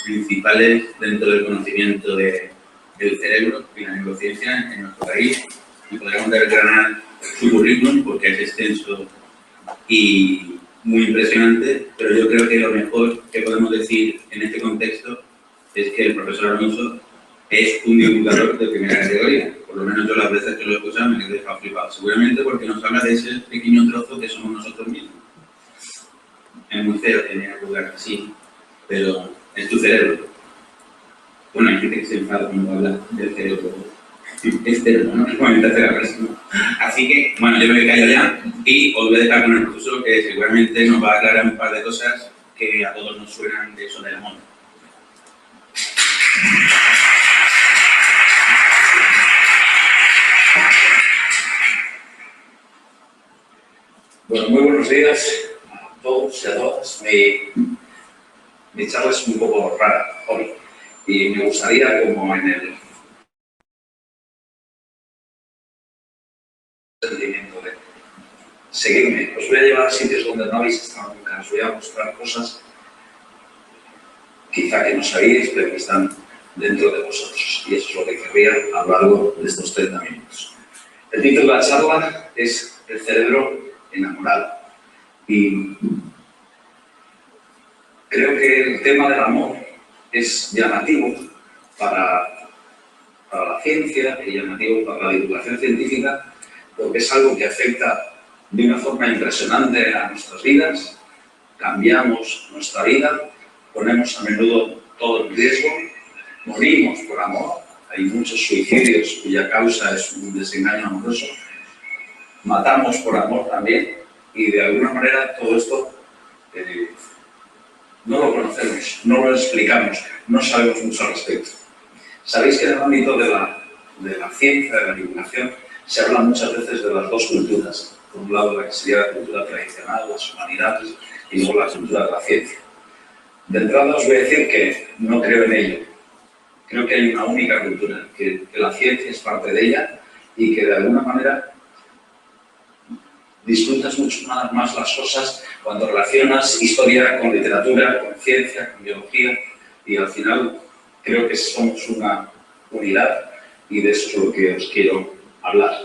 principales dentro del conocimiento del cerebro y la neurociencia en nuestro país. Y podríamos desgranar su currículum porque es extenso y muy impresionante, pero yo creo que lo mejor que podemos decir en este contexto es que el profesor Alonso es un divulgador de primera categoría. Por lo menos yo las veces que lo he escuchado me he dejado flipado. Seguramente porque nos habla de ese pequeño trozo que somos nosotros mismos. Es muy feo tener lugar así, pero es tu cerebro. Bueno, hay gente que se enfada cuando habla del cerebro externo, ¿no? Como en tercera persona. Así que, bueno, yo me callo ya y os voy a dejar con el profesor que seguramente nos va a aclarar un par de cosas que a todos nos suenan de eso del amor. Bueno, muy buenos días a todos y a todas. Mi charla es un poco rara hoy y me gustaría, como en el sentimiento de seguirme, os voy a llevar a sitios donde no habéis estado nunca, os voy a mostrar cosas quizá que no sabíais, pero que están dentro de vosotros. Y eso es lo que querría a lo largo de estos 30 minutos. El título de la charla es El cerebro enamorado. Y creo que el tema del amor es llamativo para la ciencia y llamativo para la divulgación científica, porque es algo que afecta de una forma impresionante a nuestras vidas. Cambiamos nuestra vida, ponemos a menudo todo en riesgo, morimos por amor. Hay muchos suicidios cuya causa es un desengaño amoroso. Matamos por amor también, y de alguna manera todo esto no lo conocemos, no lo explicamos, no sabemos mucho al respecto. Sabéis que en el ámbito de la ciencia, de la divulgación, se habla muchas veces de las dos culturas. Por un lado, la que sería la cultura tradicional, las humanidades, y luego la cultura de la ciencia. De entrada os voy a decir que no creo en ello. Creo que hay una única cultura, que la ciencia es parte de ella y que de alguna manera disfrutas mucho más las cosas cuando relacionas historia con literatura, con ciencia, con biología, y al final creo que somos una unidad y de eso es lo que os quiero hablar.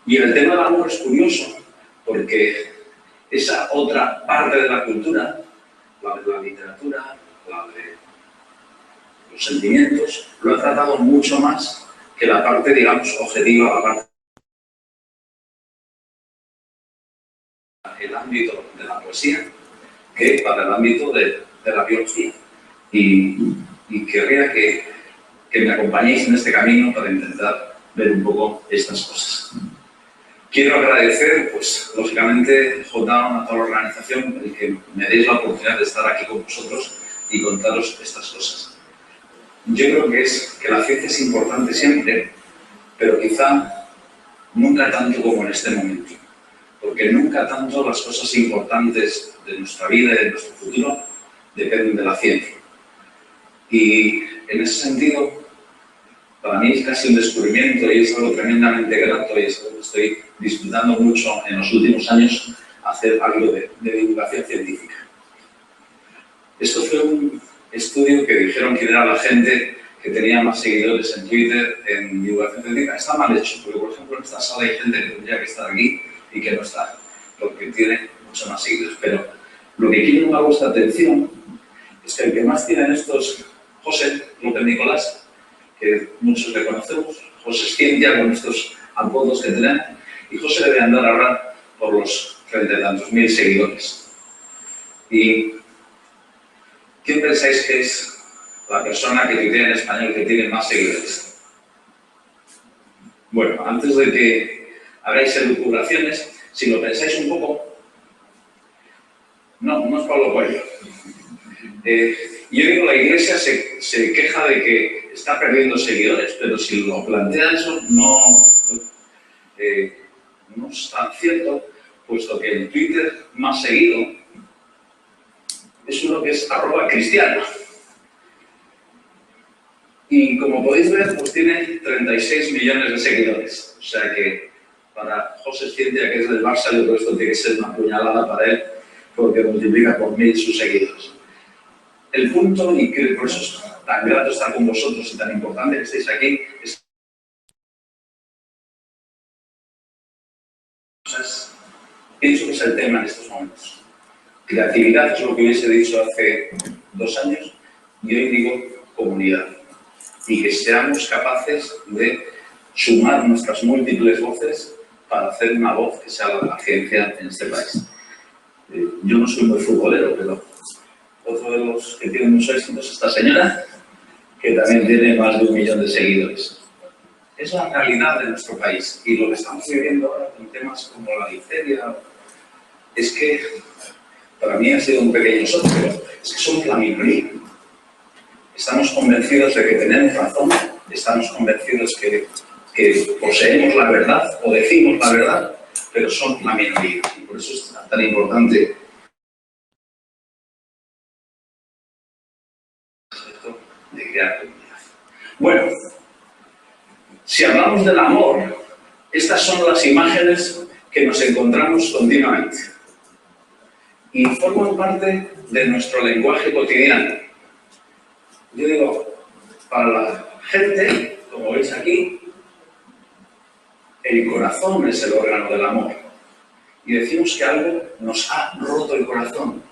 Y el tema del amor es curioso porque esa otra parte de la cultura, la de la literatura, la de los sentimientos, lo ha tratado mucho más que la parte, digamos, objetiva, la parte el ámbito de la poesía que para el ámbito de la biología. Y querría que me acompañéis en este camino para intentar ver un poco estas cosas. Quiero agradecer, pues, lógicamente, a toda la organización, el que me deis la oportunidad de estar aquí con vosotros y contaros estas cosas. Yo creo que la ciencia es importante siempre, pero quizá nunca tanto como en este momento. Porque nunca tanto las cosas importantes de nuestra vida y de nuestro futuro dependen de la ciencia. Y en ese sentido, para mí es casi un descubrimiento y es algo tremendamente grato y es algo que estoy disfrutando mucho en los últimos años, hacer algo de divulgación científica. Esto fue un estudio que dijeron que era la gente que tenía más seguidores en Twitter en divulgación científica. Está mal hecho, porque por ejemplo en esta sala hay gente que tendría que estar aquí y que no está, porque tiene mucho más seguidores. Pero lo que quiero llamar vuestra atención es que el que más tienen estos, José López Nicolás, que muchos le conocemos, José es Ciencia con estos apodos que tenemos, y José debe andar ahora por los 30 y tantos mil seguidores. ¿Y quién pensáis que es la persona que tuitea en español que tiene más seguidores? Bueno, antes de que hagáis elucubraciones, si lo pensáis un poco, no es Pablo Coelho. Yo digo, la Iglesia se queja de que está perdiendo seguidores, pero si lo plantea eso, no es tan cierto, puesto que el Twitter más seguido es uno que es @cristiano. Y como podéis ver, pues tiene 36 millones de seguidores. O sea que para José Ciencia, que es del Barça, yo creo que esto tiene que ser una puñalada para él, porque multiplica por 1000 sus seguidores. el punto, y que por eso es tan grato estar con vosotros y tan importante que estéis aquí, es pienso que es el tema en estos momentos. Creatividad es lo que hubiese dicho hace 2 años y hoy digo comunidad. Y que seamos capaces de sumar nuestras múltiples voces para hacer una voz que sea la ciencia en este país. Yo no soy muy futbolero, pero otro de los que tiene mucho éxito es esta señora, que también tiene más de 1 millón de seguidores. Es la realidad de nuestro país y lo que estamos viviendo ahora con temas como la difteria es que, para mí ha sido un pequeño shock, pero es que somos la minoría. Estamos convencidos de que tenemos razón, estamos convencidos que poseemos la verdad o decimos la verdad, pero somos la minoría. Y por eso es tan importante esto de crear comunidad. Bueno, si hablamos del amor, estas son las imágenes que nos encontramos continuamente y forman parte de nuestro lenguaje cotidiano. Yo digo, para la gente, como veis aquí, el corazón es el órgano del amor. Y decimos que algo nos ha roto el corazón.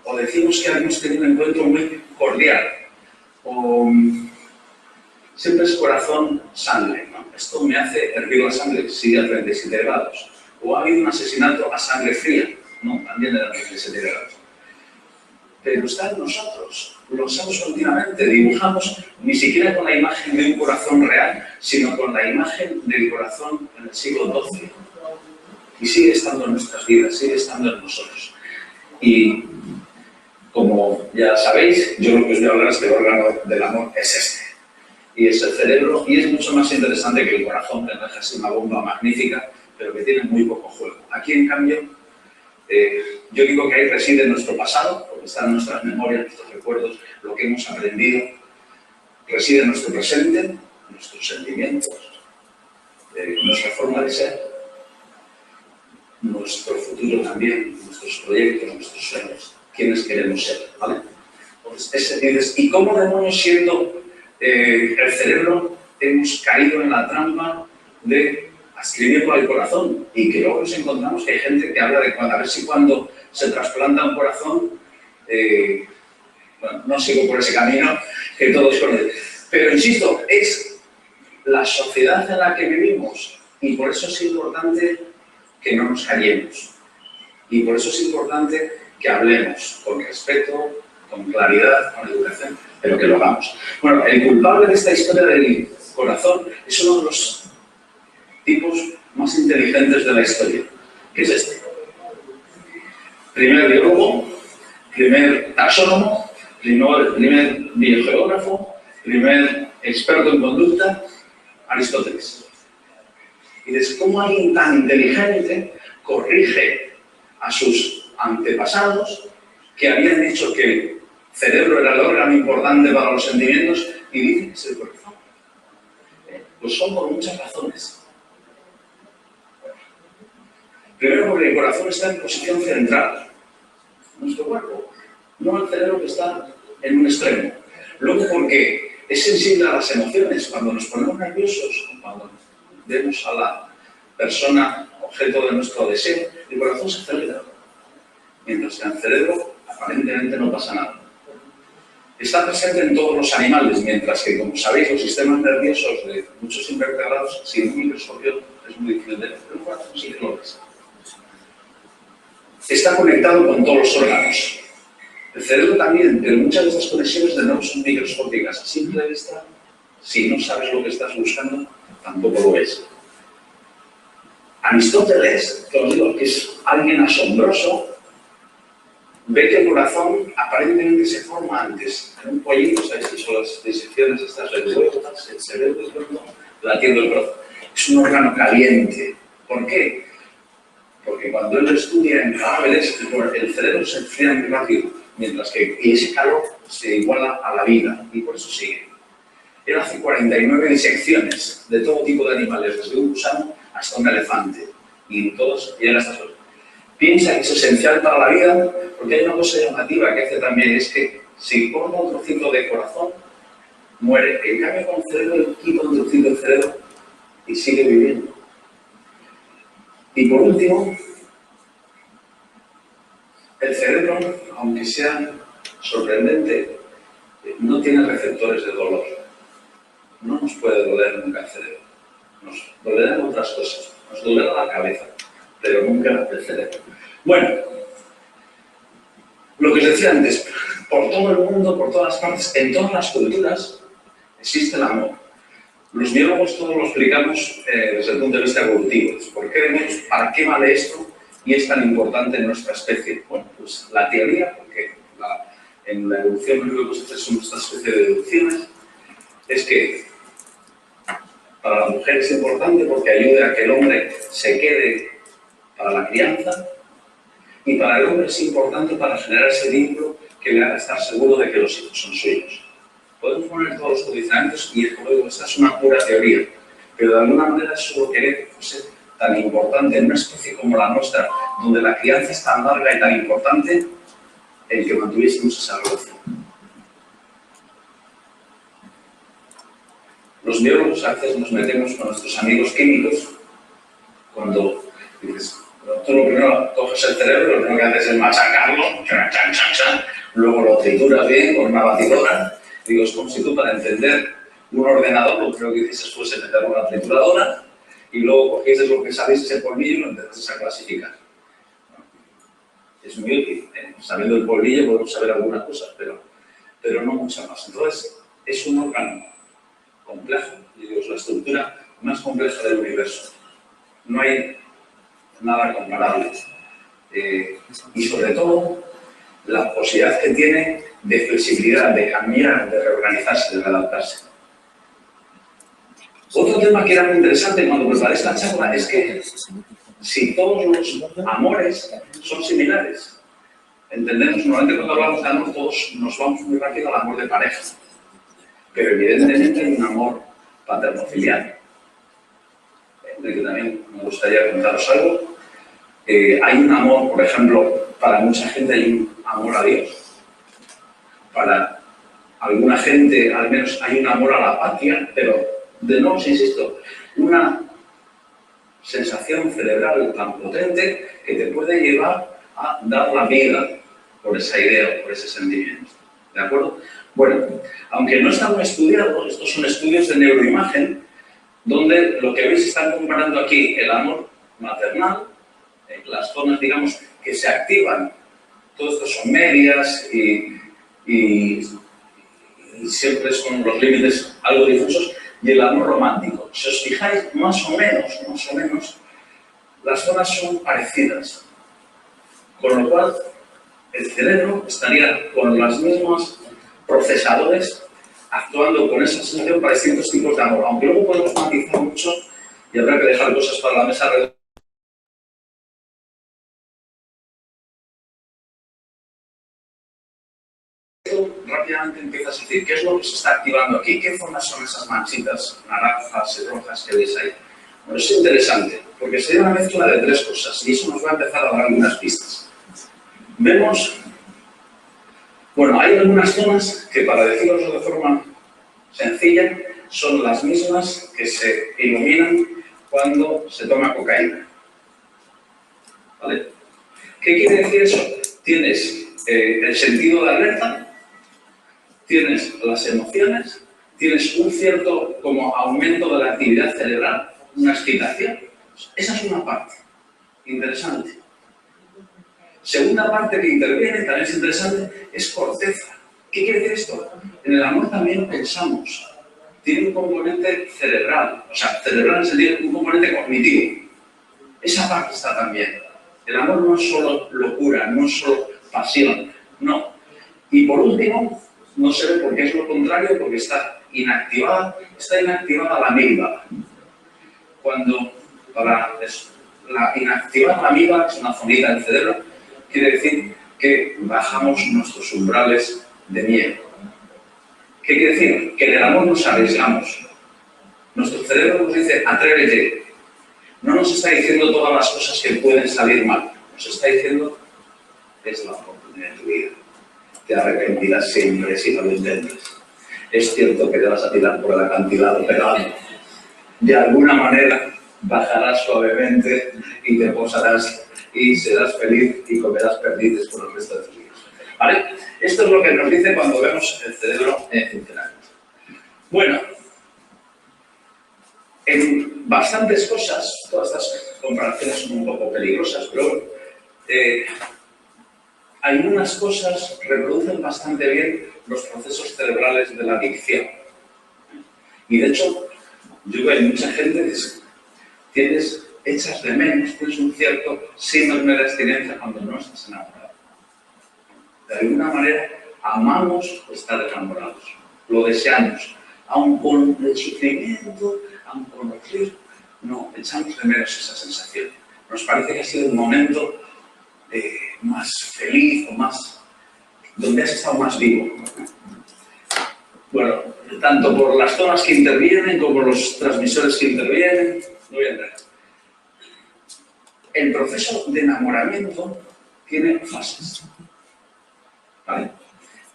O decimos que hemos tenido un encuentro muy cordial. O siempre es corazón-sangre, ¿no? Esto me hace hervir la sangre, sigue a 37 grados. O ha habido un asesinato a sangre fría, ¿no? También a 37 grados. Pero está en nosotros, lo usamos continuamente, dibujamos ni siquiera con la imagen de un corazón real, sino con la imagen del corazón en el siglo XII. Y sigue estando en nuestras vidas, sigue estando en nosotros. Y como ya sabéis, yo lo que os voy a hablar es que el órgano del amor es este. Y es el cerebro, y es mucho más interesante que el corazón, que deja así una bomba magnífica, pero que tiene muy poco juego. Aquí, en cambio, yo digo que ahí reside nuestro pasado, porque están nuestras memorias, nuestros recuerdos, lo que hemos aprendido. Reside nuestro presente, nuestros sentimientos, nuestra forma de ser, nuestro futuro también, nuestros proyectos, nuestros sueños, quiénes queremos ser, ¿vale? Entonces, ¿y cómo demonios siendo el cerebro hemos caído en la trampa de escribir por el corazón? Y que luego nos encontramos que hay gente que habla de a ver si cuando se trasplanta un corazón, bueno, no sigo por ese camino que todos conocen. Pero insisto, es la sociedad en la que vivimos y por eso es importante que no nos callemos. Y por eso es importante que hablemos con respeto, con claridad, con educación, pero que lo hagamos. Bueno, el culpable de esta historia del corazón es uno de los tipos más inteligentes de la historia, que es este. Primer biólogo, primer taxónomo, primer biogeógrafo, primer experto en conducta, Aristóteles. Y desde cómo alguien tan inteligente corrige a sus antepasados que habían dicho que el cerebro era el órgano importante para los sentimientos y dice que es el corazón. Pues son por muchas razones. Primero porque el corazón está en posición central en nuestro cuerpo, no el cerebro que está en un extremo. Luego porque es sensible a las emociones. Cuando nos ponemos nerviosos, cuando vemos a la persona objeto de nuestro deseo, el corazón se acelera. Mientras que en el cerebro aparentemente no pasa nada. Está presente en todos los animales, mientras que, como sabéis, los sistemas nerviosos de muchos invertebrados, sin un microscopio, es muy difícil de ver, pero el corazón sí que lo ves. Está conectado con todos los órganos. El cerebro también, pero muchas de estas conexiones de nuevo son microscópicas. A simple vista, si no sabes lo que estás buscando, tampoco lo ves. Aristóteles, que os digo que es alguien asombroso, ve que el corazón aparentemente se forma antes en un pollito, ¿sabéis que son las disecciones estas del huevo? Se ve el huevo latiendo el corazón. Es un órgano caliente. ¿Por qué? Porque cuando él estudia en cadáveres, el cerebro se enfría muy rápido, mientras que ese calor se iguala a la vida, y por eso sigue. Él hace 49 disecciones de todo tipo de animales, desde un gusano hasta un elefante, y todos llegan a estas cosas. Piensa que es esencial para la vida, porque hay una cosa llamativa que hace también, es que si corta un trocito de corazón, muere. En cambio, con el cerebro, quita un trocito del cerebro y sigue viviendo. Y por último, el cerebro, aunque sea sorprendente, no tiene receptores de dolor. No nos puede doler nunca el cerebro. Nos dolerán otras cosas. Nos dolerá la cabeza, pero nunca el cerebro. Bueno, lo que os decía antes, por todo el mundo, por todas partes, en todas las culturas, existe el amor. Los biólogos todos lo explicamos desde el punto de vista evolutivo. ¿Por qué vemos para qué vale esto y es tan importante en nuestra especie? Bueno, pues la teoría, porque en la evolución lo único que se hace son esta especie de deducciones, es que para la mujer es importante porque ayuda a que el hombre se quede para la crianza, y para el hombre es importante para generar ese vínculo que le haga estar seguro de que los hijos son suyos. Podemos poner todos los condicionamientos y esta es una pura teoría, pero de alguna manera eso lo que es tan importante en una especie como la nuestra, donde la crianza es tan larga y tan importante, el que mantuviésemos esa relación. Los biólogos a veces nos metemos con nuestros amigos químicos cuando dices, tú lo primero coges el cerebro, lo primero que haces es machacarlo, luego lo trituras bien con una batidora. Digo, es como si tú para entender un ordenador lo primero que hicieses fuese meterlo en una trituradora y luego cogieses lo que sabéis ese polvillo y lo empezases a clasificar. Es muy útil, ¿eh? Sabiendo el polvillo podemos saber algunas cosas, pero no muchas más. Entonces, es un órgano complejo, y digo, es la estructura más compleja del universo. No hay nada comparable. Y sobre todo, la posibilidad que tiene de flexibilidad, de cambiar, de reorganizarse, de adaptarse. Otro tema que era muy interesante cuando preparé esta charla es que si todos los amores son similares, entendemos, normalmente cuando hablamos de amor todos nos vamos muy rápido al amor de pareja, pero evidentemente hay un amor paterno-filial, de que también me gustaría contaros algo. Hay un amor, por ejemplo, para mucha gente hay un amor a Dios. Para alguna gente, al menos, hay un amor a la patria, pero de nuevo, insisto, una sensación cerebral tan potente que te puede llevar a dar la vida por esa idea o por ese sentimiento. ¿De acuerdo? Bueno, aunque no está muy estudiado, estos son estudios de neuroimagen, donde lo que veis están comparando aquí el amor maternal, las zonas, digamos, que se activan. Todo esto son medias y siempre son los límites algo difusos, y el amor romántico. Si os fijáis, más o menos, las zonas son parecidas. Con lo cual, el cerebro estaría con los mismos procesadores actuando con esa sensación para distintos tipos de amor. Aunque luego podemos matizar mucho y habrá que dejar cosas para la mesa redonda. Rápidamente empiezas a decir, ¿qué es lo que se está activando aquí? ¿Qué formas son esas manchitas naranjas y rojas que veis ahí? Bueno, es interesante, porque sería una mezcla de tres cosas, y eso nos va a empezar a dar algunas pistas. Vemos, bueno, hay algunas zonas que, para decirlo de forma sencilla, son las mismas que se iluminan cuando se toma cocaína. ¿Vale? ¿Qué quiere decir eso? Tienes el sentido de alerta, tienes las emociones, tienes un cierto como aumento de la actividad cerebral, una excitación. Esa es una parte interesante. Segunda parte que interviene, también es interesante, es corteza. ¿Qué quiere decir esto? En el amor también pensamos. Tiene un componente cerebral, o sea, cerebral en el sentido de un componente cognitivo. Esa parte está también. El amor no es solo locura, no es solo pasión, no. Y por último, no se ve porque es lo contrario, porque está inactivada la amígdala. Cuando la inactivada la amígdala, que es una zonita del cerebro, quiere decir que bajamos nuestros umbrales de miedo. ¿Qué quiere decir? Que en el amor nos arriesgamos. Nuestro cerebro nos dice, atrévete. No nos está diciendo todas las cosas que pueden salir mal. Nos está diciendo, es la oportunidad de tu vida. te arrepentirás siempre si no lo intentas. Es cierto que te vas a tirar por el acantilado, pero de alguna manera bajarás suavemente y te posarás y serás feliz y comerás perdices por el resto de tus días. ¿Vale? Esto es lo que nos dice cuando vemos el cerebro en funcionamiento. Bueno, en bastantes cosas, todas estas comparaciones son un poco peligrosas, pero algunas cosas reproducen bastante bien los procesos cerebrales de la adicción. Y de hecho, yo veo que hay mucha gente que echas de menos, tienes un cierto síndrome de abstinencia cuando no estás enamorado. De alguna manera, amamos estar enamorados, lo deseamos, aun con el sufrimiento, aun con los riesgos, no, echamos de menos esa sensación. Nos parece que ha sido un momento más feliz o más, donde has estado más vivo. Bueno, tanto por las zonas que intervienen como por los transmisores que intervienen, no voy a entrar. El proceso de enamoramiento tiene fases, ¿vale?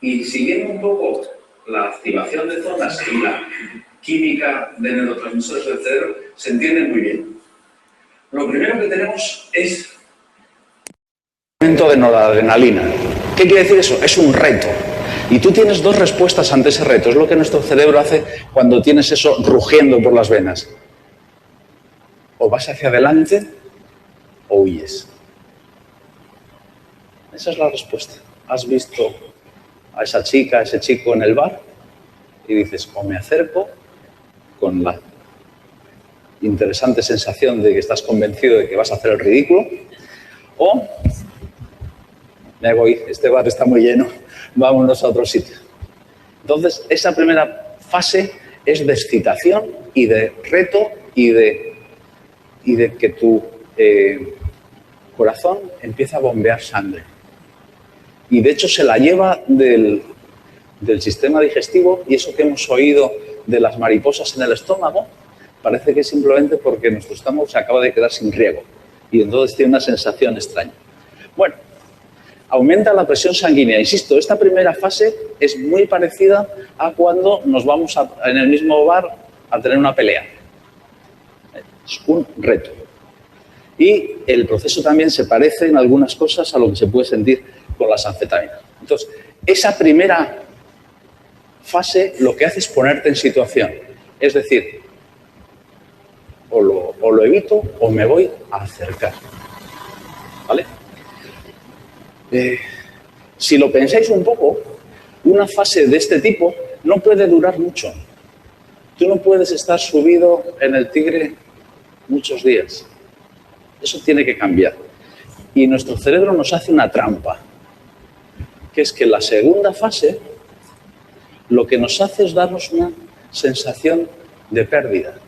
Y siguiendo un poco la activación de zonas y la química de neurotransmisores del cerebro, se entiende muy bien. Lo primero que tenemos es el momento de noradrenalina. ¿Qué quiere decir eso? Es un reto. Y tú tienes dos respuestas ante ese reto. Es lo que nuestro cerebro hace cuando tienes eso rugiendo por las venas. O vas hacia adelante o huyes. Esa es la respuesta. Has visto a esa chica, a ese chico en el bar y dices, o me acerco con la interesante sensación de que estás convencido de que vas a hacer el ridículo, o me voy, este bar está muy lleno, vámonos a otro sitio. Entonces, esa primera fase es de excitación y de reto y de que tu corazón empieza a bombear sangre. Y de hecho se la lleva del sistema digestivo, y eso que hemos oído de las mariposas en el estómago, parece que es simplemente porque nuestro estómago se acaba de quedar sin riego y entonces tiene una sensación extraña. Bueno, aumenta la presión sanguínea. Insisto, esta primera fase es muy parecida a cuando nos vamos en el mismo bar a tener una pelea. Es un reto. Y el proceso también se parece en algunas cosas a lo que se puede sentir con las anfetaminas. Entonces, esa primera fase lo que hace es ponerte en situación. Es decir, o lo evito o me voy a acercar. ¿Vale? Si lo pensáis un poco, una fase de este tipo no puede durar mucho. Tú no puedes estar subido en el tigre muchos días. Eso tiene que cambiar. Y nuestro cerebro nos hace una trampa, que es que la segunda fase lo que nos hace es darnos una sensación de pérdida.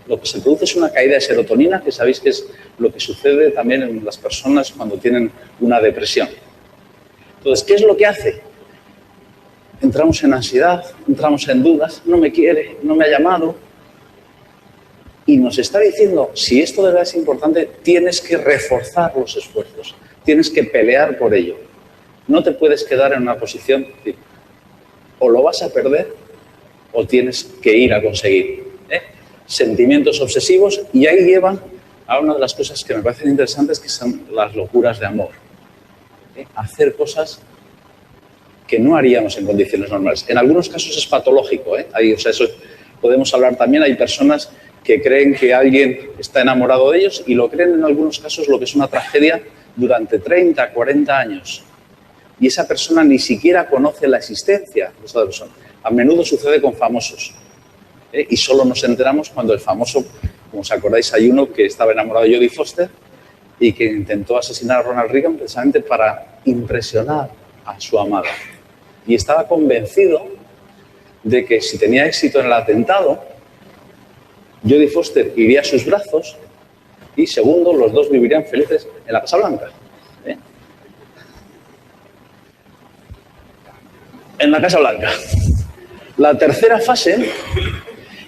Lo que se produce es una caída de serotonina, que sabéis que es lo que sucede también en las personas cuando tienen una depresión. Entonces, ¿qué es lo que hace? Entramos en ansiedad, entramos en dudas, no me quiere, no me ha llamado. Y nos está diciendo, si esto de verdad es importante, tienes que reforzar los esfuerzos, tienes que pelear por ello. No te puedes quedar en una posición de o lo vas a perder o tienes que ir a conseguir. Sentimientos obsesivos, y ahí llevan a una de las cosas que me parecen interesantes, que son las locuras de amor. Hacer cosas que no haríamos en condiciones normales. En algunos casos es patológico. Eso podemos hablar también. Hay personas que creen que alguien está enamorado de ellos y lo creen en algunos casos lo que es una tragedia durante 30, 40 años. Y esa persona ni siquiera conoce la existencia de esa persona. A menudo sucede con famosos. Y solo nos enteramos cuando el famoso, como os acordáis, hay uno que estaba enamorado de Jodie Foster y que intentó asesinar a Ronald Reagan precisamente para impresionar a su amada. Y estaba convencido de que si tenía éxito en el atentado, Jodie Foster iría a sus brazos y, segundo, los dos vivirían felices en la Casa Blanca. En la Casa Blanca. La tercera fase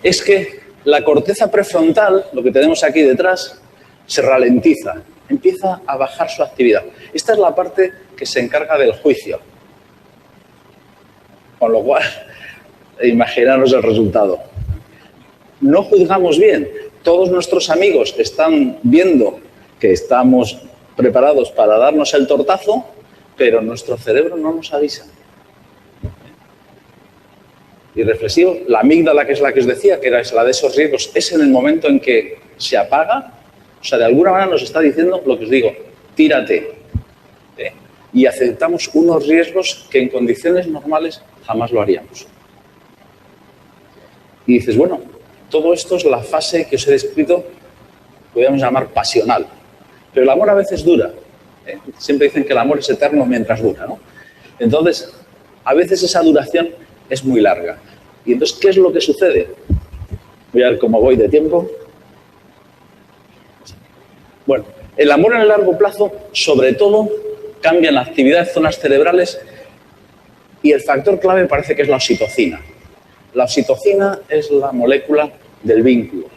es que la corteza prefrontal, lo que tenemos aquí detrás, se ralentiza, empieza a bajar su actividad. Esta es la parte que se encarga del juicio. Con lo cual, imaginaros el resultado. No juzgamos bien. Todos nuestros amigos están viendo que estamos preparados para darnos el tortazo, pero nuestro cerebro no nos avisa. Y reflexivo, la amígdala, que es la que os decía, que era la de esos riesgos, es en el momento en que se apaga, o sea, de alguna manera nos está diciendo lo que os digo, tírate. Y aceptamos unos riesgos que en condiciones normales jamás lo haríamos. Y dices, bueno, todo esto es la fase que os he descrito, podríamos llamar pasional. Pero el amor a veces dura. Siempre dicen que el amor es eterno mientras dura, ¿no? Entonces, a veces esa duración es muy larga. Y entonces, ¿qué es lo que sucede? Voy a ver cómo voy de tiempo. Bueno, el amor en el largo plazo, sobre todo, cambia la actividad de zonas cerebrales y el factor clave parece que es la oxitocina. La oxitocina es la molécula del vínculo.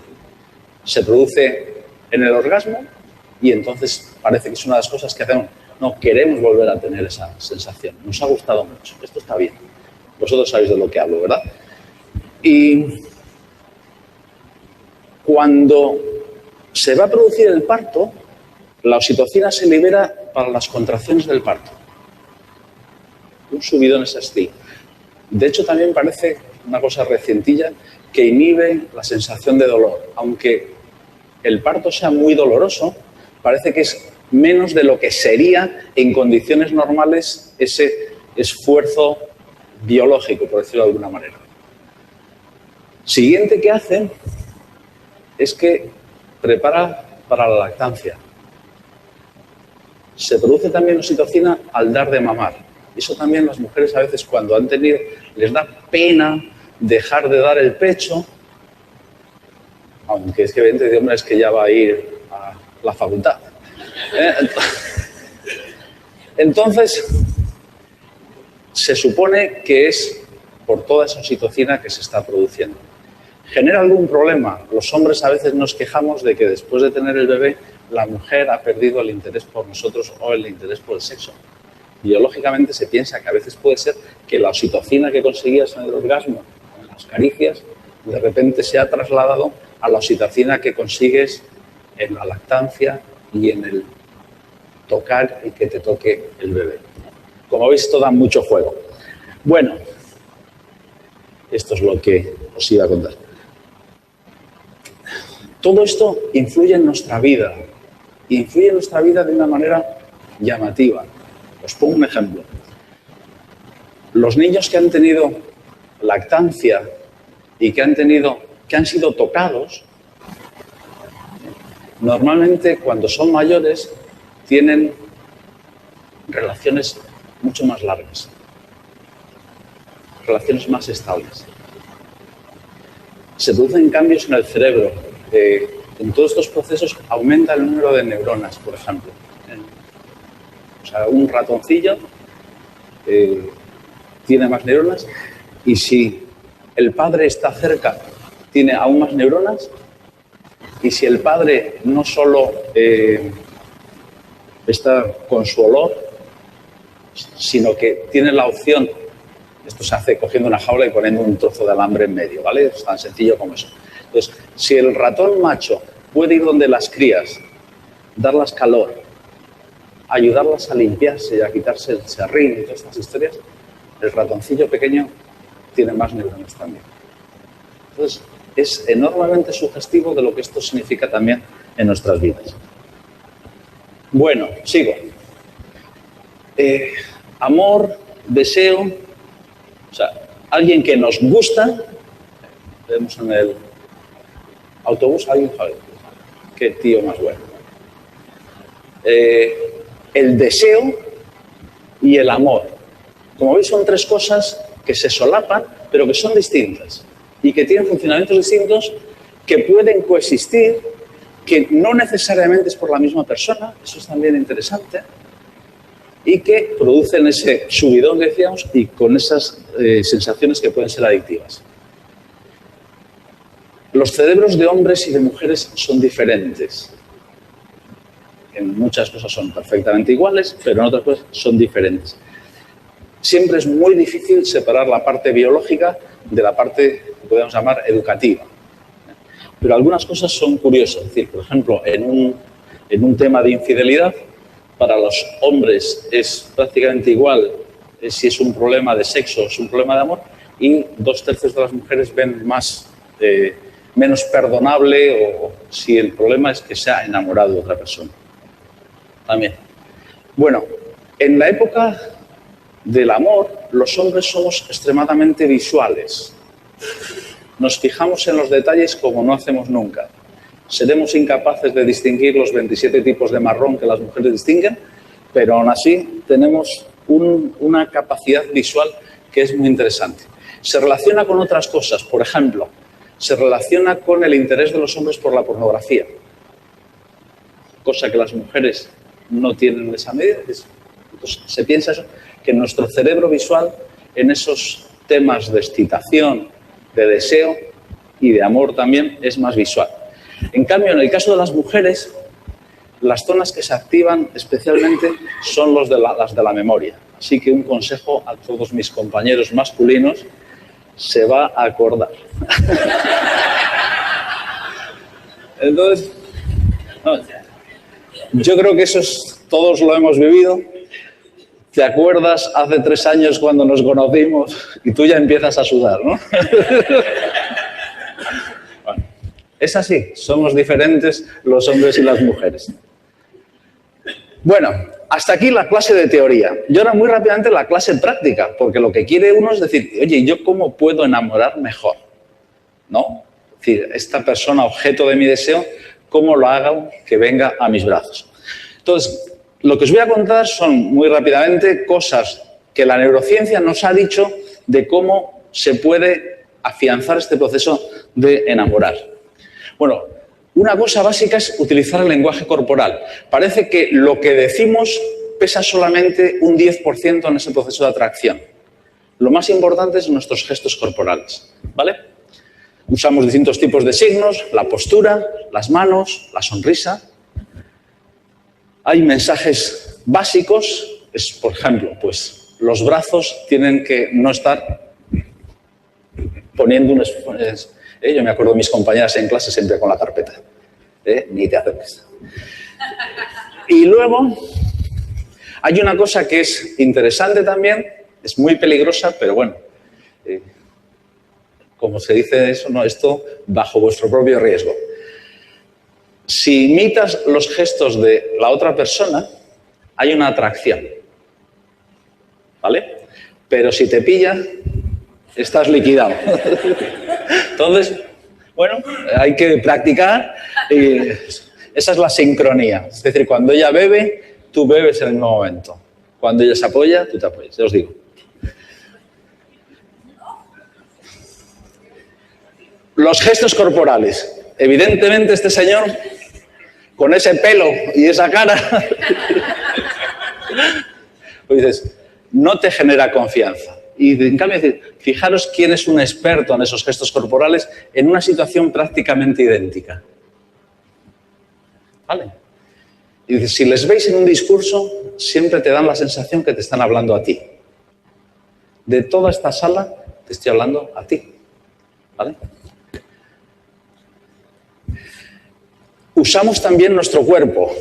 Se produce en el orgasmo y entonces parece que es una de las cosas que hacemos. No queremos volver a tener esa sensación. Nos ha gustado mucho. Esto está bien. Vosotros sabéis de lo que hablo, ¿verdad? Y cuando se va a producir el parto, la oxitocina se libera para las contracciones del parto. Un subidón es así. De hecho, también parece una cosa recientilla que inhibe la sensación de dolor. Aunque el parto sea muy doloroso, parece que es menos de lo que sería en condiciones normales ese esfuerzo biológico, por decirlo de alguna manera. Siguiente que hacen es que prepara para la lactancia. Se produce también oxitocina al dar de mamar. Eso también las mujeres a veces cuando han tenido, les da pena dejar de dar el pecho, aunque es que evidentemente de hombres que ya va a ir a la facultad. Entonces, se supone que es por toda esa oxitocina que se está produciendo. ¿Genera algún problema? Los hombres a veces nos quejamos de que después de tener el bebé, la mujer ha perdido el interés por nosotros o el interés por el sexo. Biológicamente se piensa que a veces puede ser que la oxitocina que conseguías en el orgasmo, en las caricias, de repente se ha trasladado a la oxitocina que consigues en la lactancia y en el tocar y que te toque el bebé. Como veis, esto da mucho juego. Bueno, esto es lo que os iba a contar. Todo esto influye en nuestra vida. Influye en nuestra vida de una manera llamativa. Os pongo un ejemplo. Los niños que han tenido lactancia y que han sido tocados, normalmente cuando son mayores tienen relaciones mucho más largas, relaciones más estables. Se producen cambios en el cerebro. En todos estos procesos aumenta el número de neuronas, por ejemplo. O sea, un ratoncillo tiene más neuronas y si el padre está cerca, tiene aún más neuronas, y si el padre no solo está con su olor, sino que tiene la opción, esto se hace cogiendo una jaula y poniendo un trozo de alambre en medio, ¿vale? Es tan sencillo como eso. Entonces, si el ratón macho puede ir donde las crías, darlas calor, ayudarlas a limpiarse y a quitarse el serrín y todas estas historias, el ratoncillo pequeño tiene más neuronas también. Entonces, es enormemente sugestivo de lo que esto significa también en nuestras vidas. Bueno, sigo. Amor, deseo, o sea, alguien que nos gusta, vemos en el autobús, alguien, joder, qué tío más bueno. El deseo y el amor. Como veis, son tres cosas que se solapan, pero que son distintas y que tienen funcionamientos distintos, que pueden coexistir, que no necesariamente es por la misma persona, eso es también interesante, y que producen ese subidón que decíamos y con esas sensaciones que pueden ser adictivas. Los cerebros de hombres y de mujeres son diferentes. En muchas cosas son perfectamente iguales, pero en otras cosas son diferentes. Siempre es muy difícil separar la parte biológica de la parte que podemos llamar educativa. Pero algunas cosas son curiosas. Es decir, por ejemplo, en un tema de infidelidad, para los hombres es prácticamente igual si es un problema de sexo o es un problema de amor, y 2/3 de las mujeres ven menos perdonable o si el problema es que se ha enamorado de otra persona. También. Bueno, en la época del amor, los hombres somos extremadamente visuales. Nos fijamos en los detalles como no hacemos nunca. Seremos incapaces de distinguir los 27 tipos de marrón que las mujeres distinguen, pero aún así tenemos una capacidad visual que es muy interesante. Se relaciona con otras cosas. Por ejemplo, se relaciona con el interés de los hombres por la pornografía, cosa que las mujeres no tienen en esa medida. Entonces, se piensa eso, que nuestro cerebro visual en esos temas de excitación, de deseo y de amor también es más visual. En cambio, en el caso de las mujeres, las zonas que se activan especialmente son las de la memoria. Así que un consejo a todos mis compañeros masculinos: se va a acordar. Entonces, yo creo que todos lo hemos vivido. ¿Te acuerdas hace 3 años cuando nos conocimos y tú ya empiezas a sudar, ¿no? Bueno, es así, somos diferentes los hombres y las mujeres. Bueno, hasta aquí la clase de teoría. Y ahora muy rápidamente la clase práctica, porque lo que quiere uno es decir, oye, ¿yo cómo puedo enamorar mejor? ¿No? Es decir, esta persona objeto de mi deseo, ¿cómo lo hago que venga a mis brazos? Entonces, lo que os voy a contar son muy rápidamente cosas que la neurociencia nos ha dicho de cómo se puede afianzar este proceso de enamorar. Bueno, una cosa básica es utilizar el lenguaje corporal. Parece que lo que decimos pesa solamente un 10% en ese proceso de atracción. Lo más importante son nuestros gestos corporales, ¿vale? Usamos distintos tipos de signos, la postura, las manos, la sonrisa. Hay mensajes básicos, por ejemplo, pues los brazos tienen que no estar poniendo un esfuerzo. Yo me acuerdo de mis compañeras en clase siempre con la carpeta. Ni te acerques. Y luego hay una cosa que es interesante también, es muy peligrosa, pero bueno, como se dice eso, no, esto bajo vuestro propio riesgo. Si imitas los gestos de la otra persona, hay una atracción, ¿vale? Pero si te pilla, estás liquidado. Entonces, bueno, hay que practicar y esa es la sincronía. Es decir, cuando ella bebe, tú bebes en el mismo momento. Cuando ella se apoya, tú te apoyas, ya os digo. Los gestos corporales. Evidentemente, este señor, con ese pelo y esa cara, pues dices, no te genera confianza. Y en cambio, fijaros quién es un experto en esos gestos corporales en una situación prácticamente idéntica. ¿Vale? Y dices, si les veis en un discurso, siempre te dan la sensación que te están hablando a ti. De toda esta sala, te estoy hablando a ti. ¿Vale? Usamos también nuestro cuerpo.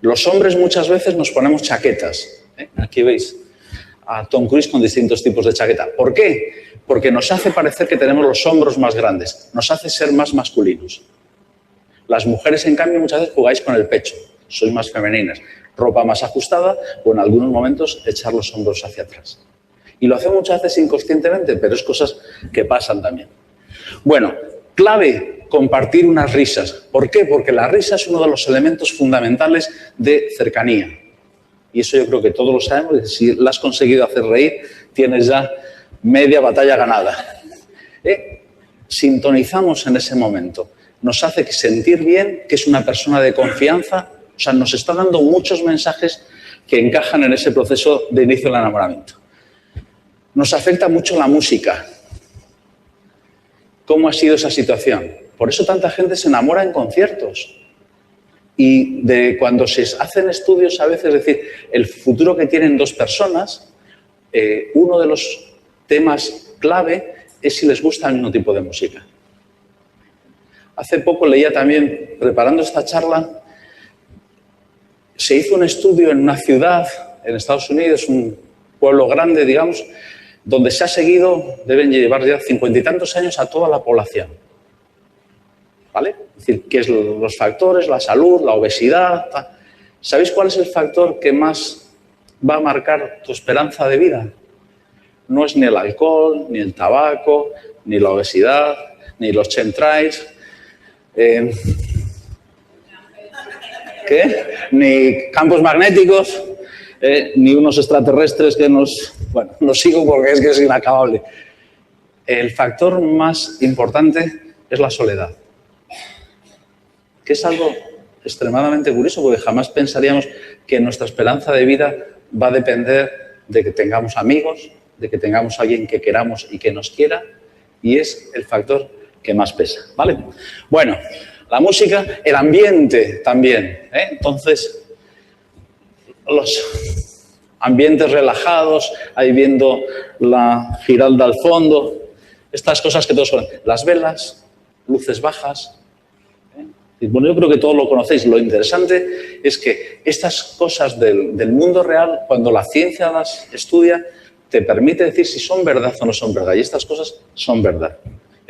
Los hombres muchas veces nos ponemos chaquetas. Aquí veis a Tom Cruise con distintos tipos de chaqueta. ¿Por qué? Porque nos hace parecer que tenemos los hombros más grandes. Nos hace ser más masculinos. Las mujeres, en cambio, muchas veces jugáis con el pecho. Sois más femeninas. Ropa más ajustada o en algunos momentos echar los hombros hacia atrás. Y lo hacemos muchas veces inconscientemente, pero es cosas que pasan también. Bueno, clave, compartir unas risas. ¿Por qué? Porque la risa es uno de los elementos fundamentales de cercanía. Y eso yo creo que todos lo sabemos. Si la has conseguido hacer reír, tienes ya media batalla ganada. Sintonizamos en ese momento. Nos hace sentir bien, que es una persona de confianza. O sea, nos está dando muchos mensajes que encajan en ese proceso de inicio del enamoramiento. Nos afecta mucho la música. ¿Cómo ha sido esa situación? Por eso tanta gente se enamora en conciertos. Y de cuando se hacen estudios a veces, es decir, el futuro que tienen dos personas, uno de los temas clave es si les gusta el mismo tipo de música. Hace poco leía también, preparando esta charla, se hizo un estudio en una ciudad en Estados Unidos, un pueblo grande, digamos, donde se ha seguido, deben llevar ya 50 y tantos años a toda la población. ¿Vale? Es decir, qué es los factores, la salud, la obesidad. ¿Sabéis cuál es el factor que más va a marcar tu esperanza de vida? No es ni el alcohol, ni el tabaco, ni la obesidad, ni los chemtrails, ni campos magnéticos, ni unos extraterrestres que nos... Bueno, no sigo porque es que es inacabable. El factor más importante es la soledad, que es algo extremadamente curioso porque jamás pensaríamos que nuestra esperanza de vida va a depender de que tengamos amigos, de que tengamos a alguien que queramos y que nos quiera, y es el factor que más pesa, ¿vale? Bueno, la música, el ambiente también, ¿eh? Entonces, los ambientes relajados, ahí viendo la Giralda al fondo, estas cosas que todos conocen, las velas, luces bajas. Bueno, yo creo que todos lo conocéis. Lo interesante es que estas cosas del mundo real, cuando la ciencia las estudia, te permite decir si son verdad o no son verdad. Y estas cosas son verdad.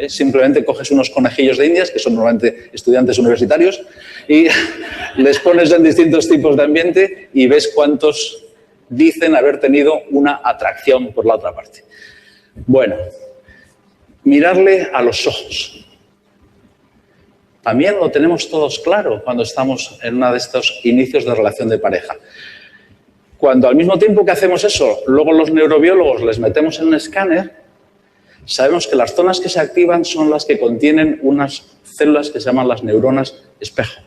Simplemente coges unos conejillos de indias, que son normalmente estudiantes universitarios, y les pones en distintos tipos de ambiente y ves cuántos dicen haber tenido una atracción por la otra parte. Bueno, mirarle a los ojos. También lo tenemos todos claro cuando estamos en uno de estos inicios de relación de pareja. Cuando al mismo tiempo que hacemos eso, luego los neurobiólogos les metemos en un escáner, sabemos que las zonas que se activan son las que contienen unas células que se llaman las neuronas espejo.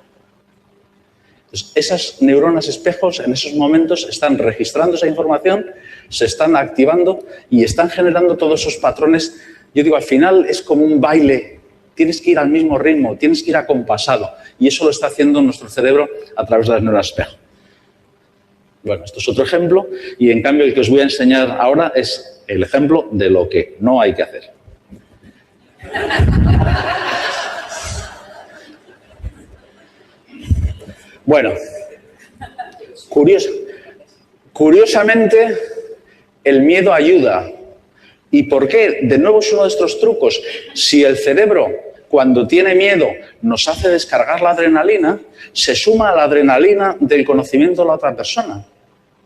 Entonces, esas neuronas espejos en esos momentos están registrando esa información, se están activando y están generando todos esos patrones. Yo digo, al final es como un baile. Tienes que ir al mismo ritmo, tienes que ir acompasado. Y eso lo está haciendo nuestro cerebro a través de las neuronas espejo. Bueno, esto es otro ejemplo. Y en cambio el que os voy a enseñar ahora es el ejemplo de lo que no hay que hacer. Bueno, curiosamente el miedo ayuda. ¿Y por qué? De nuevo es uno de estos trucos. Si el cerebro, cuando tiene miedo, nos hace descargar la adrenalina, se suma a la adrenalina del conocimiento de la otra persona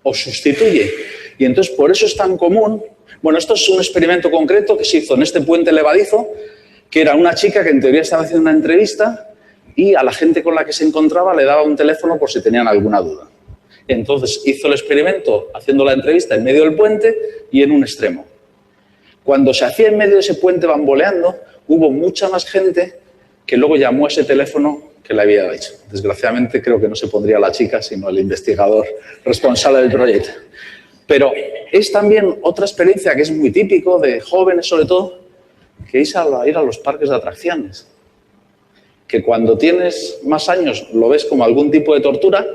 o sustituye. Y entonces por eso es tan común. Bueno, esto es un experimento concreto que se hizo en este puente levadizo, que era una chica que en teoría estaba haciendo una entrevista y a la gente con la que se encontraba le daba un teléfono por si tenían alguna duda. Entonces hizo el experimento haciendo la entrevista en medio del puente y en un extremo. Cuando se hacía en medio de ese puente bamboleando, hubo mucha más gente que luego llamó a ese teléfono que le había dicho. Desgraciadamente creo que no se pondría la chica, sino el investigador responsable del proyecto. Pero es también otra experiencia que es muy típico de jóvenes, sobre todo, que es ir a los parques de atracciones. Que cuando tienes más años lo ves como algún tipo de tortura,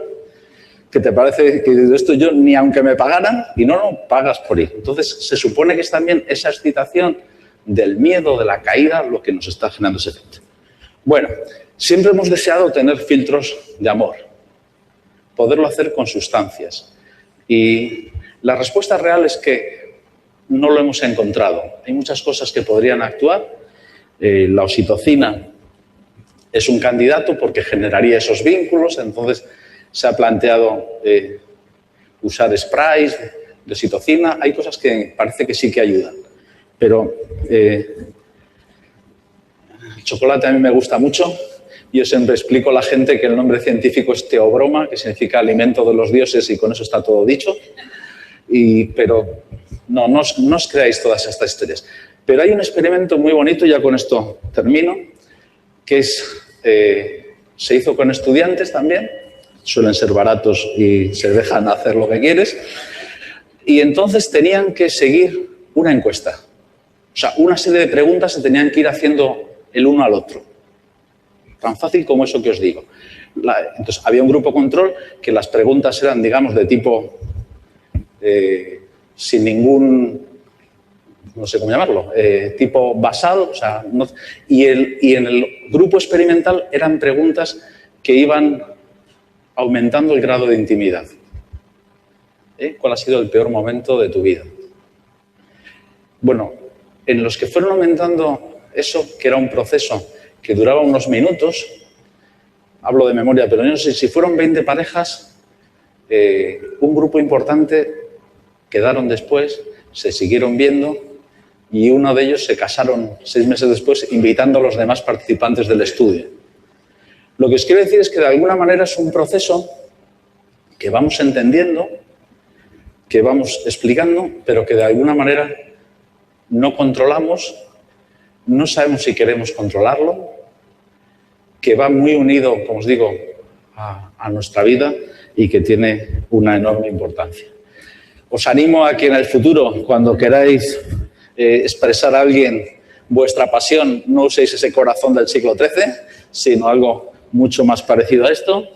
que te parece que esto yo ni aunque me pagaran, y no pagas por ir. Entonces, se supone que es también esa excitación del miedo, de la caída, lo que nos está generando ese efecto. Bueno, siempre hemos deseado tener filtros de amor, poderlo hacer con sustancias. Y la respuesta real es que no lo hemos encontrado. Hay muchas cosas que podrían actuar. La oxitocina es un candidato porque generaría esos vínculos, entonces se ha planteado usar sprays de oxitocina. Hay cosas que parece que sí que ayudan, pero el chocolate a mí me gusta mucho. Yo siempre explico a la gente que el nombre científico es teobroma, que significa alimento de los dioses, y con eso está todo dicho. Pero no os creáis todas estas historias. Pero hay un experimento muy bonito, ya con esto termino, que se hizo con estudiantes también. Suelen ser baratos y se dejan hacer lo que quieres. Y entonces tenían que seguir una encuesta. O sea, una serie de preguntas se tenían que ir haciendo el uno al otro. Tan fácil como eso que os digo. Entonces, había un grupo control que las preguntas eran, digamos, de tipo sin ningún, no sé cómo llamarlo, tipo basal, o sea, y en el grupo experimental eran preguntas que iban aumentando el grado de intimidad. ¿Cuál ha sido el peor momento de tu vida? Bueno, en los que fueron aumentando eso, que era un proceso que duraba unos minutos, hablo de memoria, pero no sé si fueron 20 parejas, un grupo importante quedaron después, se siguieron viendo y uno de ellos se casaron 6 meses después invitando a los demás participantes del estudio. Lo que os quiero decir es que de alguna manera es un proceso que vamos entendiendo, que vamos explicando, pero que de alguna manera no controlamos, no sabemos si queremos controlarlo, que va muy unido, como os digo, a nuestra vida y que tiene una enorme importancia. Os animo a que en el futuro, cuando queráis expresar a alguien vuestra pasión, no uséis ese corazón del siglo XIII, sino algo mucho más parecido a esto.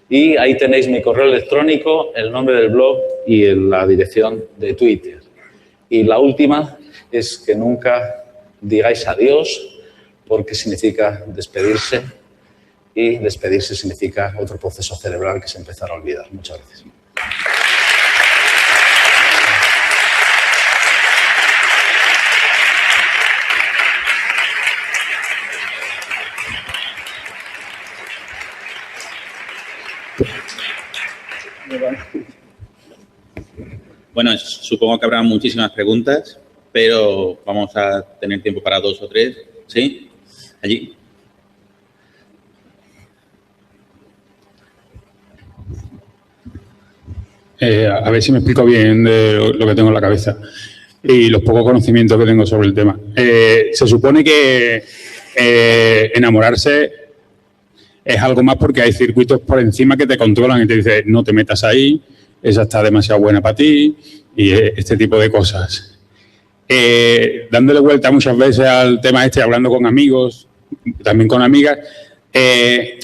Y ahí tenéis mi correo electrónico, el nombre del blog y la dirección de Twitter. Y la última es que nunca digáis adiós, porque significa despedirse, y despedirse significa otro proceso cerebral que se empezará a olvidar. Muchas gracias. Bueno, supongo que habrá muchísimas preguntas, pero vamos a tener tiempo para 2 o 3. ¿Sí? Allí. A ver si me explico bien de lo que tengo en la cabeza y los pocos conocimientos que tengo sobre el tema. Se supone que enamorarse es algo más porque hay circuitos por encima que te controlan y te dicen no te metas ahí, esa está demasiado buena para ti y este tipo de cosas. Dándole vuelta muchas veces al tema este, hablando con amigos, también con amigas, ¿qué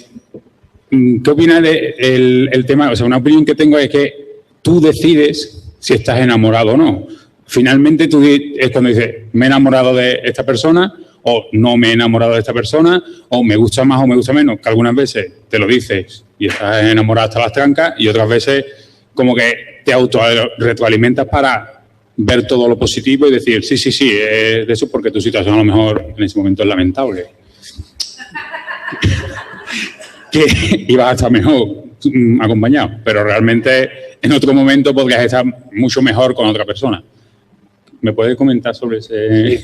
opinas del tema? O sea, una opinión que tengo es que tú decides si estás enamorado o no. Finalmente tú es cuando dices, me he enamorado de esta persona o no me he enamorado de esta persona o me gusta más o me gusta menos, que algunas veces te lo dices y estás enamorado hasta las trancas y otras veces como que te auto-retroalimentas para ver todo lo positivo y decir, sí, es de eso porque tu situación a lo mejor en ese momento es lamentable. Que ibas a estar mejor acompañado, pero realmente en otro momento podrías estar mucho mejor con otra persona. ¿Me puedes comentar sobre ese...?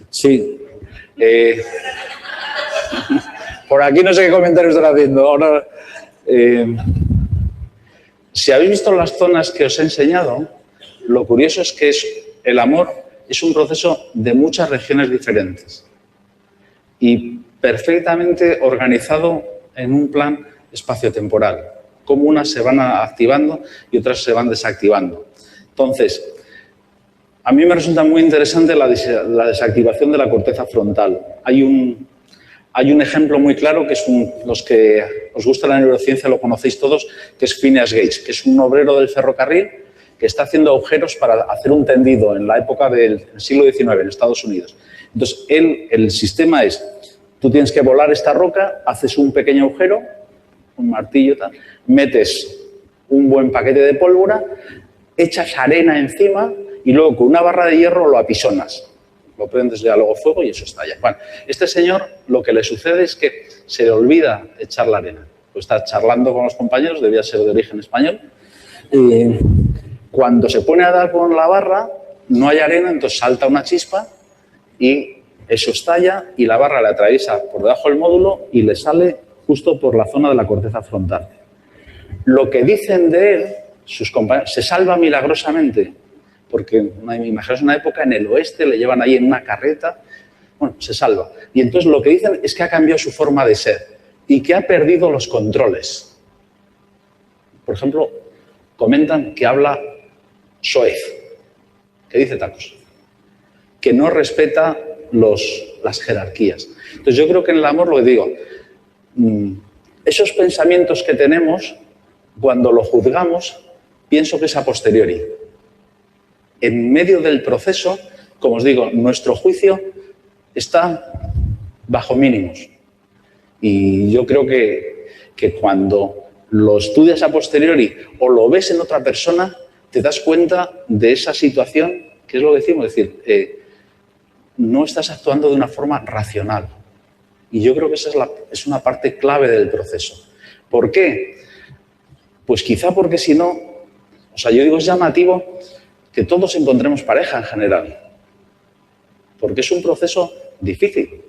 Sí. Por aquí no sé qué comentarios están haciendo. Ahora, si habéis visto las zonas que os he enseñado, lo curioso es que el amor es un proceso de muchas regiones diferentes y perfectamente organizado en un plan espaciotemporal, como unas se van activando y otras se van desactivando. Entonces, a mí me resulta muy interesante la desactivación de la corteza frontal. Hay un ejemplo muy claro que es los que os gusta la neurociencia lo conocéis todos, que es Phineas Gage, que es un obrero del ferrocarril que está haciendo agujeros para hacer un tendido en la época del siglo XIX en Estados Unidos. Entonces, el sistema es, tú tienes que volar esta roca, haces un pequeño agujero, un martillo, tal, metes un buen paquete de pólvora, echas arena encima y luego con una barra de hierro lo apisonas. Lo prendes ya luego fuego y eso estalla. Bueno, este señor lo que le sucede es que se le olvida echar la arena. Pues está charlando con los compañeros, debía ser de origen español. Cuando se pone a dar con la barra, no hay arena, entonces salta una chispa y eso estalla y la barra le atraviesa por debajo del módulo y le sale justo por la zona de la corteza frontal. Lo que dicen de él, sus compañeros, se salva milagrosamente, porque imaginaos una época en el oeste, le llevan ahí en una carreta, bueno, se salva. Y entonces lo que dicen es que ha cambiado su forma de ser y que ha perdido los controles. Por ejemplo, comentan que habla soez, que dice tal cosa, que no respeta las jerarquías. Entonces yo creo que en el amor, lo que digo, Esos pensamientos que tenemos, cuando lo juzgamos, pienso que es a posteriori. En medio del proceso, como os digo, nuestro juicio está bajo mínimos. Y yo creo que cuando lo estudias a posteriori o lo ves en otra persona, te das cuenta de esa situación, que es lo que decimos, es decir, no estás actuando de una forma racional. Y yo creo que esa es una parte clave del proceso. ¿Por qué? Pues quizá porque si no, o sea, yo digo, es llamativo que todos encontremos pareja en general. Porque es un proceso difícil.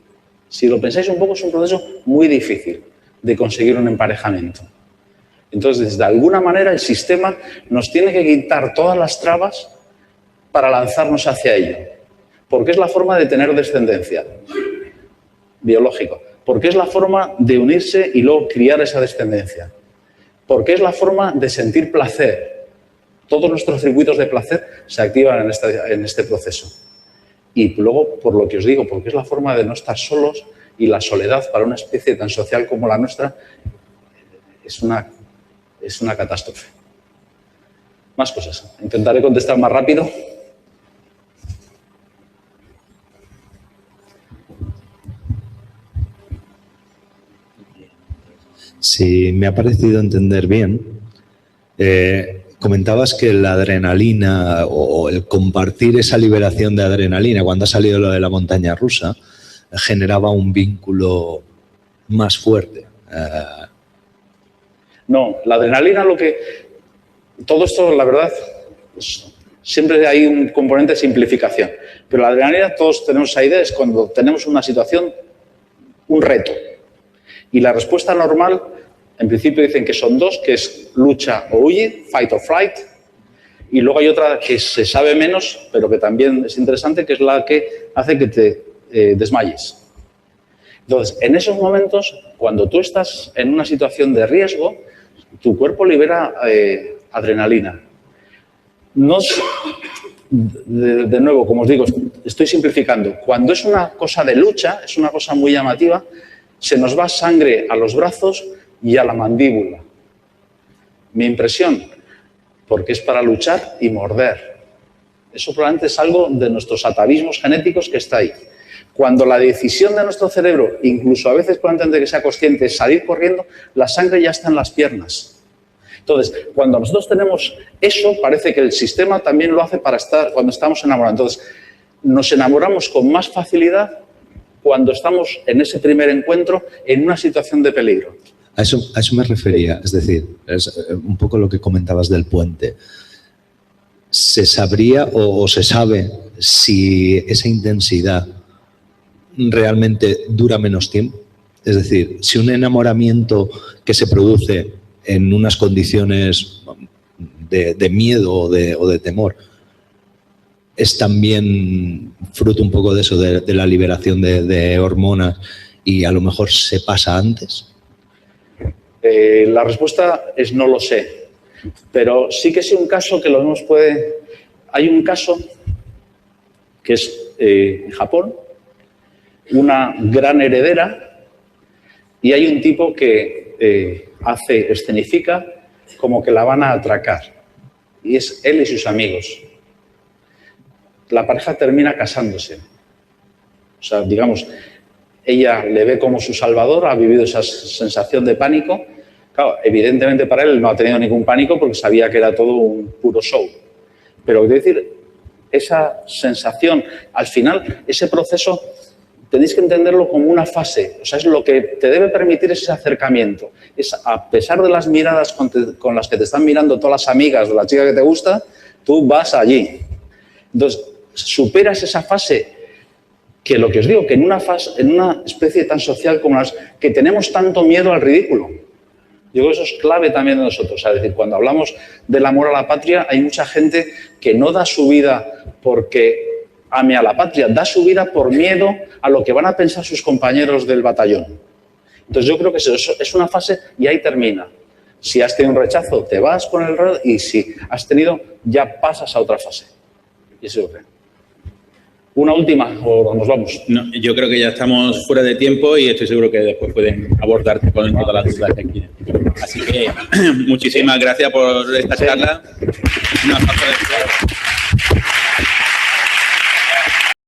Si lo pensáis un poco, es un proceso muy difícil de conseguir un emparejamiento. Entonces, de alguna manera, el sistema nos tiene que quitar todas las trabas para lanzarnos hacia ello. Porque es la forma de tener descendencia. Biológico. Porque es la forma de unirse y luego criar esa descendencia. Porque es la forma de sentir placer. Todos nuestros circuitos de placer se activan en este proceso. Y luego, por lo que os digo, porque es la forma de no estar solos y la soledad para una especie tan social como la nuestra es una catástrofe. Más cosas. Intentaré contestar más rápido. Si me ha parecido entender bien, comentabas que la adrenalina o el compartir esa liberación de adrenalina cuando ha salido lo de la montaña rusa generaba un vínculo más fuerte. No, la adrenalina todo esto, la verdad, siempre hay un componente de simplificación. Pero la adrenalina, todos tenemos esa idea, es cuando tenemos una situación, un reto. Y la respuesta normal, en principio dicen que son dos, que es lucha o huye, fight or flight. Y luego hay otra que se sabe menos, pero que también es interesante, que es la que hace que te desmayes. Entonces, en esos momentos, cuando tú estás en una situación de riesgo, tu cuerpo libera adrenalina. De nuevo, como os digo, estoy simplificando. Cuando es una cosa de lucha, es una cosa muy llamativa, se nos va sangre a los brazos y a la mandíbula. Mi impresión, porque es para luchar y morder. Eso probablemente es algo de nuestros atavismos genéticos que está ahí. Cuando la decisión de nuestro cerebro, incluso a veces probablemente que sea consciente, es salir corriendo, la sangre ya está en las piernas. Entonces, cuando nosotros tenemos eso, parece que el sistema también lo hace para estar cuando estamos enamorados. Entonces, nos enamoramos con más facilidad cuando estamos en ese primer encuentro en una situación de peligro. A eso me refería, es decir, es un poco lo que comentabas del puente. ¿Se sabría o se sabe si esa intensidad realmente dura menos tiempo? Es decir, si un enamoramiento que se produce en unas condiciones de miedo o de temor es también fruto un poco de eso, de la liberación de hormonas y a lo mejor se pasa antes. La respuesta es no lo sé, pero sí que sé un caso que lo vemos Hay un caso que es en Japón, una gran heredera, y hay un tipo que escenifica como que la van a atracar, y es él y sus amigos. La pareja termina casándose. O sea, digamos, ella le ve como su salvador, ha vivido esa sensación de pánico. Claro, evidentemente para él no ha tenido ningún pánico porque sabía que era todo un puro show. Pero, es decir, esa sensación, al final, ese proceso, tenéis que entenderlo como una fase. O sea, es lo que te debe permitir ese acercamiento. Es, a pesar de las miradas con las que te están mirando todas las amigas de la chica que te gusta, tú vas allí. Entonces, superas esa fase que lo que os digo, que en una especie tan social como las que tenemos tanto miedo al ridículo. Yo creo que eso es clave también de nosotros. O sea, es decir, cuando hablamos del amor a la patria, hay mucha gente que no da su vida porque ame a la patria, da su vida por miedo a lo que van a pensar sus compañeros del batallón. Entonces yo creo que eso es una fase y ahí termina. Si has tenido un rechazo, te vas con el rechazo, y si has tenido, ya pasas a otra fase. Y eso es lo que... Una última o nos vamos. No, yo creo que ya estamos fuera de tiempo y estoy seguro que después pueden abordarte con todas las dudas que quieren. Así que muchísimas gracias por esta charla. Una falta de